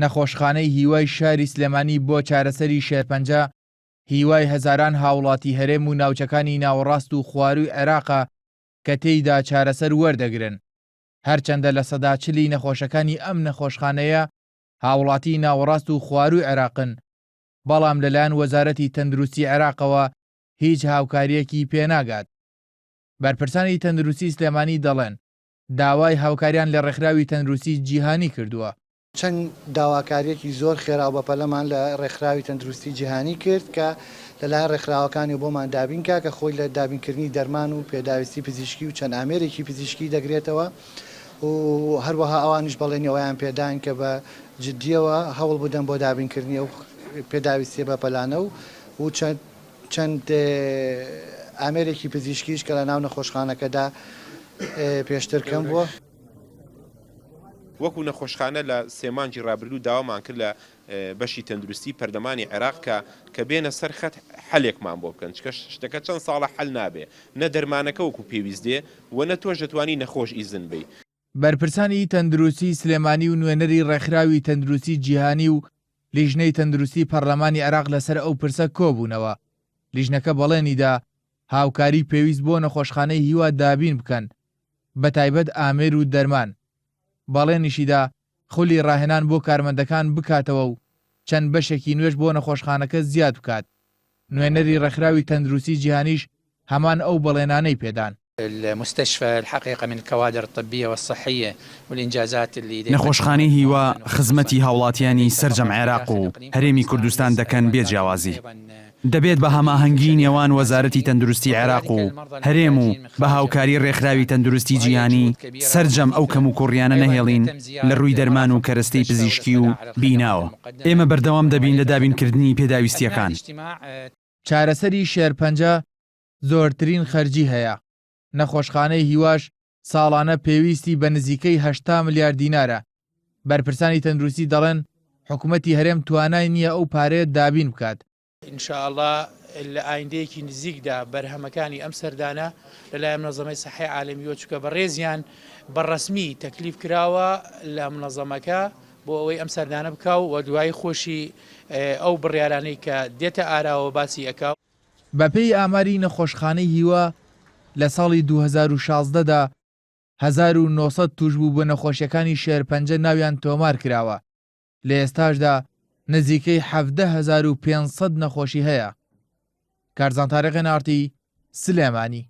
نەخۆشخانەی هیوای شاری سلێمانی بۆ چارەسەری شێرپەنجە هیوای هەزاران هاوڵاتی هەرێم و ناوچەکانی ناوەڕاست و خواروی عێراقە کە تێیدا چارەسەر وەردەگرن. هەرچەندە لە سەدا 40 نەخۆشەکانی ئەم نەخۆشخانەیە هاوڵاتی ناوەڕاست و خواروی عێراقن، بەڵام لەلایەن وەزارەتی تەندروستی عێراقەوە هیچ هاوکاریەکی پێناگات. بەرپرسانی تەندروستی سلێمانی دەڵێن داوای هاوکاریان لە ڕێکخراوی تەندروستی جیهانی کردووە. چەند داواکاریەکی زۆر خێرا و بەپەلەمان لە ڕێکخراوی تەندروستی جیهانی کرد کە لەلایەن ڕێکخراوەکانی بۆمان دابینکە کە خۆی لە دابینکردنی دەرمان و پێداویستی پزیشکی و چەند ئامێرێکی پزیشکی دەگرێتەوە و هەروەها ئەوانش بەڵێنیەوەیان پێدان کە بە جددیەوە هەوڵ بدەن بۆ دابینکردنی و پێداویستی بەپەلانە و چەند ئامێرێکی پزیشکیش کە لە ناو نەخۆشخانەکەدا پێشترکەم بووە. وەکو نەخۆشخانە لە سێمانجی ڕابردوو داوامان کرد لە بەشی تەندروستی پەردەمانی عێراق کە بێنە سەر خەت حەلێکمان بۆ بکەن، چکە شتەکە چەند ساڵە حەل نابێ، نە دەرمانەکە وەکو پێویستێ و نە تۆش دەتوانی نەخۆش ئیزن بی. بەرپرسانی تەندروستی سلێمانی و نوێنەری ڕێکخراوی تەندروستی جیهانی و لیژنەی تەندروستی پەرلەمانی عێراق لەسەر ئەو پرسە کۆبوونەوە. لیژنەکە بەڵێنیدا هاوکاری پێویست بۆ نەخۆشخانەی هیوا دابین بکەن، بەتایبەت ئامێر و دەرمان. باڵێنیشیدا خولی ڕاهێنان بۆ کارمەندەکان بکاتەوە و چەند بەشێکی نوێش بۆ نەخۆشخانەکە زیاد بکات. نوێنەری ڕێکخراوی تەندروستی جیهانیش هەمان ئەو بەڵێنانەی پێدان. المستشفى الحقيقة من الكوادر الطبية والصحية والإنجازات اللي نەخۆشخانەی هیوا خزمەتی هاوڵاتیانی سەرجەم عێراق و هەرێمی کوردستان دەکەن بێجیاوازی. دەبێت بە هەماهەنگی نێوان وەزارەتی تەندروستی عێراق و هەرێم و بە هاوکاری ڕێکخراوی تەندروستی جیهانی سەرجەم ئەو کەم و کوڕیانە نەهێڵین لە ڕووی دەرمان و کەرەستەی پزیشکی و بیناوە. ئێمە بەردەوام دەبین لە دابینکردنی پێداویستیەکان. چارەسەری شێرپەنجە زۆرترین خەرجی هەیە. نەخۆشخانەی هیواش ساڵانە پێویستی بە نزیکەی 80 ملیار دینارە. بەرپرسانی تەندروستی دەڵێن حکوومەتی هەرێم توانای نییە ئەو پارەیە دابین بکات. ئینشاءالله لە ئایندەیەکی نزیکدا بەرهەمەکانی ئەم سەردانە لەلایەن منەظەمەی سەحەی عالەمیەوە چکە بەڕێزیان بەڕەسمی تەکلیف کراوە لە منەظەمەکە بۆ ئەوەی ئەم سەردانە بکاو و دوای خۆشی ئەو بڕیارانەی کە دێتە ئاراوە باسی ئەکاو. بەپێی ئاماری نەخۆشخانەی هیوا لە ساڵی 2016دا 1900 توش بوو بە نەخۆشیەکانی شێرپەنجە ناویان تۆمار کراوە. لە ئێستاشدا نزیکەی 17,500 نەخۆشی هەیە. کارزان تارێخی نارتی سلێمانی.